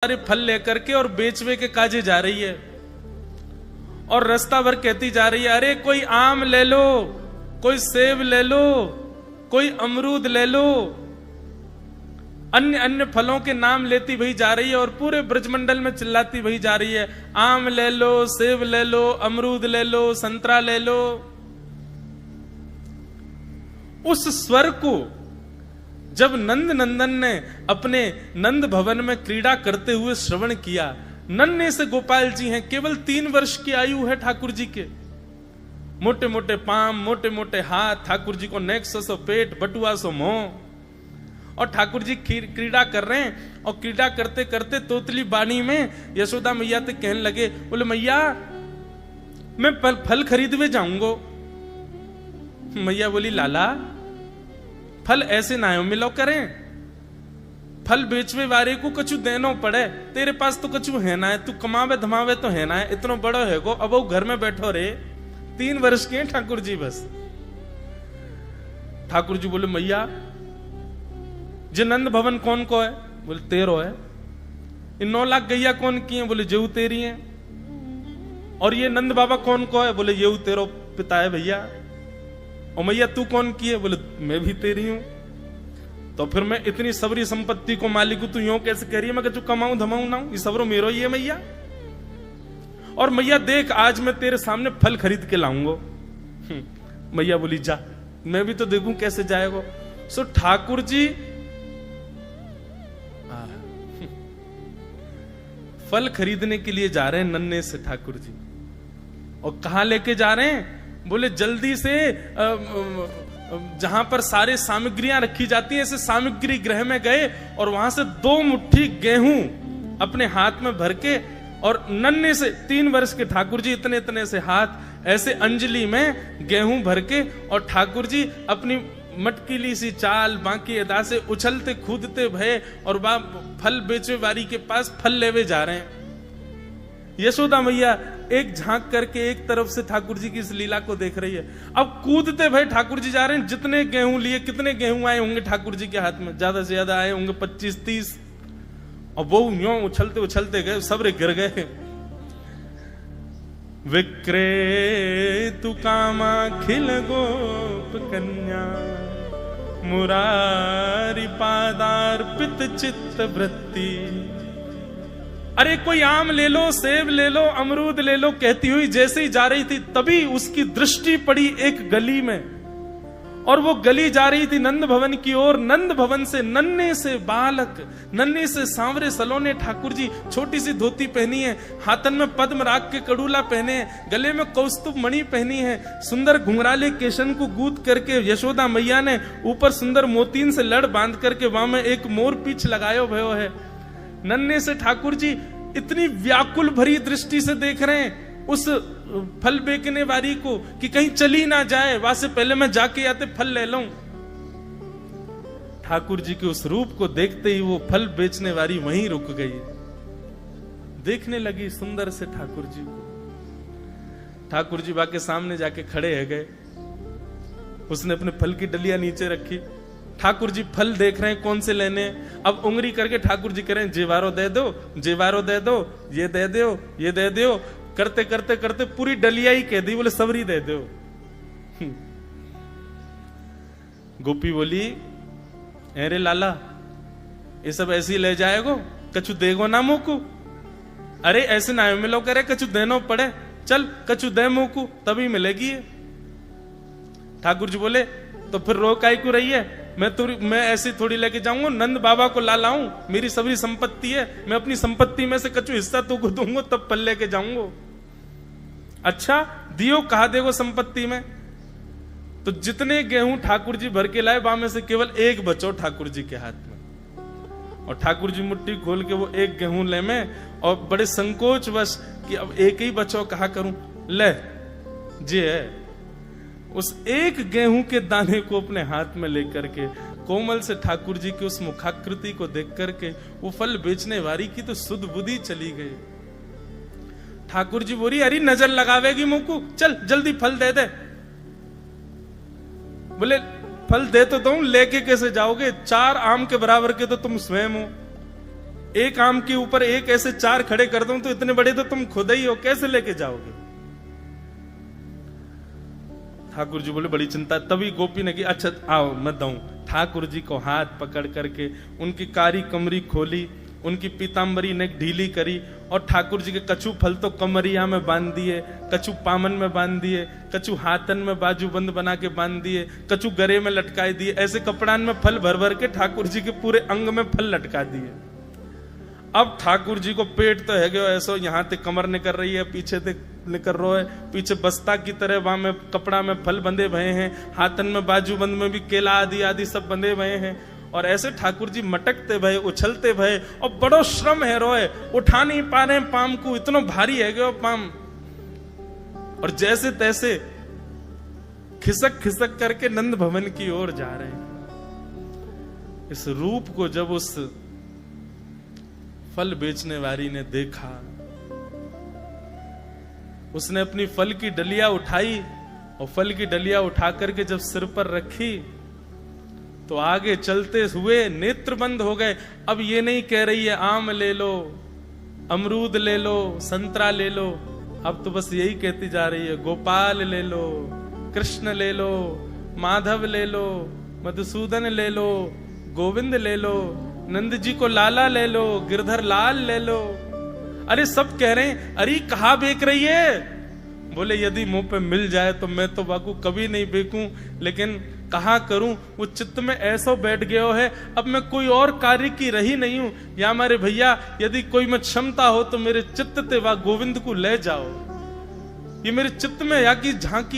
सारे फल लेकर के और बेचवे के काजे जा रही है और रास्ता भर कहती जा रही है, अरे कोई आम ले लो, कोई सेब ले लो, कोई अमरूद ले लो। अन्य अन्य फलों के नाम लेती वही जा रही है और पूरे ब्रजमंडल में चिल्लाती वही जा रही है, आम ले लो, सेब ले लो, अमरूद ले लो, संतरा ले लो। उस स्वर को जब नंद नंदन ने अपने नंद भवन में क्रीड़ा करते हुए श्रवण किया, नन्हे से गोपाल जी हैं, केवल 3 वर्ष की आयु है ठाकुर जी के, मोटे मोटे पांव, मोटे मोटे हाथ, ठाकुर जी को नेक्सो सो पेट, बटुआ सो मुंह, और ठाकुर जी क्रीड़ा कर रहे हैं। और क्रीड़ा करते करते तोतली बाणी में यशोदा मैया तो कहने लगे, बोले मैया मैं फल खरीदवे जाऊंगो। मैया बोली, लाला फल ऐसे ना हो मिलो करें, फल बेचवे वाले को कछु देनो पड़े, तेरे पास तो कछु है ना है, तू कमावे धमावे तो है ना है, इतना बड़ो है को, अब वो घर में बैठो रे, 3 वर्ष के हैं ठाकुर जी बस। ठाकुर जी बोले, मैया जे नंद भवन कौन को है? बोले 13 है। इन 9 लाख गैया कौन की है? बोले जेऊ तेरी है। और ये नंद बाबा कौन को है? बोले येऊ तेरो पिता है भैया। और मैया तू कौन की है? बोले मैं भी तेरी हूं। तो फिर मैं इतनी सबरी संपत्ति को मालिक हूं, तू यूं कैसे कह रही है? मैं कहूं कमाऊं धमाऊं ना, ये सबरो मेरो ही है मैया। और मैया देख आज मैं तेरे सामने फल खरीद के लाऊंगा। मैया बोली जा, मैं भी तो देखूं कैसे जाएगा। सो ठाकुर जी फल खरीदने के लिए जा रहे हैं नन्हे से ठाकुर जी। और कहां लेके जा रहे हैं? बोले जल्दी से जहां पर सारे सामग्रियां रखी जाती हैं, ऐसे सामग्री गृह में गए और वहां से 2 मुट्ठी गेहूं अपने हाथ में भर के, और नन्हे से 3 वर्ष के ठाकुर जी इतने इतने से हाथ ऐसे अंजलि में गेहूं भर के, और ठाकुर जी अपनी मटकीली सी चाल बाकी अदा से उछलते कूदते भये और फल बेचवे वाली के पास फल लेवे जा रहे हैं। यशोदा मैया एक झांक करके एक तरफ से ठाकुर जी की इस लीला को देख रही है। अब कूदते भये ठाकुर जी जा रहे हैं। जितने गेहूं लिए, कितने गेहूं आए होंगे ठाकुर जी के हाथ में? ज्यादा से ज्यादा आए होंगे 25-30। और वो यूं उछलते उछलते गए, सब गिर गए। विक्रेतु कामा खिल गोप कन्या, मुरारी पादार्पित चित्त वृत्ति। अरे कोई आम ले लो, सेब ले लो, अमरूद ले लो, कहती हुई जैसे ही जा रही थी तभी उसकी दृष्टि पड़ी एक गली में, और वो गली जा रही थी नंद भवन की ओर। नंद भवन से नन्हे से बालक, नन्हे से सांवरे सलोने ठाकुर जी, छोटी सी धोती पहनी है, हाथन में पद्म राग के कड़ूला पहने हैं, गले में कौस्तुभ मणि पहनी है, सुंदर घुंघराले केशन को गूंथ करके यशोदा मैया ने ऊपर सुंदर मोतीन से लड़ बांध करके वहां में एक मोर पीछ लगायो भयो है। नन्हे से ठाकुर जी इतनी व्याकुल भरी दृष्टि से देख रहे हैं उस फल बेचने वाली को कि कहीं चली ना जाए, वहां से पहले मैं जाके आते फल ले लूं। ठाकुर जी के उस रूप को देखते ही वो फल बेचने वाली वहीं रुक गई, देखने लगी सुंदर से ठाकुर जी को। ठाकुर जी बाके सामने जाके खड़े है गए। उसने अपने फल की डलिया नीचे रखी। ठाकुर जी फल देख रहे हैं कौन से लेने। अब उंगली करके ठाकुर जी कह रहे हैं, जेवारो दे दो, जेवारो दे दो, ये दे दो, ये दे दो। करते करते करते पूरी डलिया ही कह दी। बोले सबरी दे दो। गोपी बोली, अरे लाला ये सब ऐसे ही ले जाएगो, कछु देगो ना मुकू? अरे ऐसे ना मिलो करे, कछु देनो पड़े, चल कछु दे मुकू तभी मिलेगी। ठाकुर जी बोले, तो फिर रो काई को रही है? मैं ऐसी थोड़ी लेके जाऊंगा, नंद बाबा को ला लाऊं, मेरी सभी संपत्ति है, मैं अपनी संपत्ति में से कछु हिस्सा तो को दूंगा तब पल लेके जाऊंगा। अच्छा दियो, कहा देगो संपत्ति में? तो जितने गेहूं ठाकुर जी भर के लाए, वहां में से केवल 1 बचो ठाकुर जी के हाथ में। और ठाकुर जी मुट्ठी खोल के वो 1 गेहूं ले में, और बड़े संकोच वश कि अब 1 ही बचो, कहा करूं, ले जी है। उस 1 गेहूं के दाने को अपने हाथ में लेकर के कोमल से ठाकुर जी की उस मुखाकृति को देख करके वो फल बेचने वाली की तो सुध बुद्धि चली गई। ठाकुर जी बोली, अरे नजर लगावेगी मुंह को, चल जल्दी फल दे दे। बोले फल दे तो दूं, लेके कैसे जाओगे? 4 आम के बराबर के तो तुम स्वयं हो। एक आम के ऊपर एक ऐसे 4 खड़े कर दूं तो इतने बड़े तो तुम खुद ही हो, कैसे लेके जाओगे? ठाकुर जी बोले बड़ी चिंता। तभी गोपी ने की अच्छा आओ मैं दूं। ठाकुर जी को हाथ पकड़ करके उनकी कारी कमरी खोली, उनकी पीतांबरी ने ढीली करी और ठाकुर जी के कछु फल तो कमरिया में बांध दिए, कछु पामन में बांध दिए, कछु हाथन में बाजूबंद बना के बांध दिए, कछु गरे में लटकाए दिए। ऐसे कपड़ान में फल भर भर के ठाकुर जी के पूरे अंग में फल लटका दिए। अब ठाकुर जी को पेट तो है गयो ऐसो, यहाँ ते कमर निकल रही है, पीछे ते निकल रहा है, पीछे बस्ता की तरह वहां में कपड़ा में फल बंधे भये हैं, हाथन में बाजूबंद में भी केला आदि आदि सब बंधे भये हैं। और ऐसे ठाकुर जी मटकते भये, उछलते भये और बड़ो श्रम है रोए, उठा नहीं पा रहे पाम को, इतना भारी है गयो पाम। और जैसे तैसे खिसक खिसक करके नंद भवन की ओर जा रहे हैं। इस रूप को जब उस फल बेचने वाली ने देखा, उसने अपनी फल की डलिया उठाई और फल की डलिया उठा करके जब सिर पर रखी तो आगे चलते हुए नेत्र बंद हो गए। अब ये नहीं कह रही है आम ले लो, अमरूद ले लो, संतरा ले लो, अब तो बस यही कहती जा रही है गोपाल ले लो, कृष्ण ले लो, माधव ले लो, मधुसूदन ले लो, गोविंद ले लो, नंद जी को लाला ले लो, गिरधर लाल ले लो। अरे सब कह रहे हैं अरे कहाँ बेच रही है? बोले यदि मुंह पे मिल जाए तो मैं तो बाकू कभी नहीं बेचूं, लेकिन कहा करूं, वो चित्त में ऐसा बैठ गया है, अब मैं कोई और कार्य की रही नहीं हूं। या हमारे भैया यदि कोई में क्षमता हो तो मेरे चित्त ते वा गोविंद को ले जाओ, ये मेरे चित्त में या की झांकी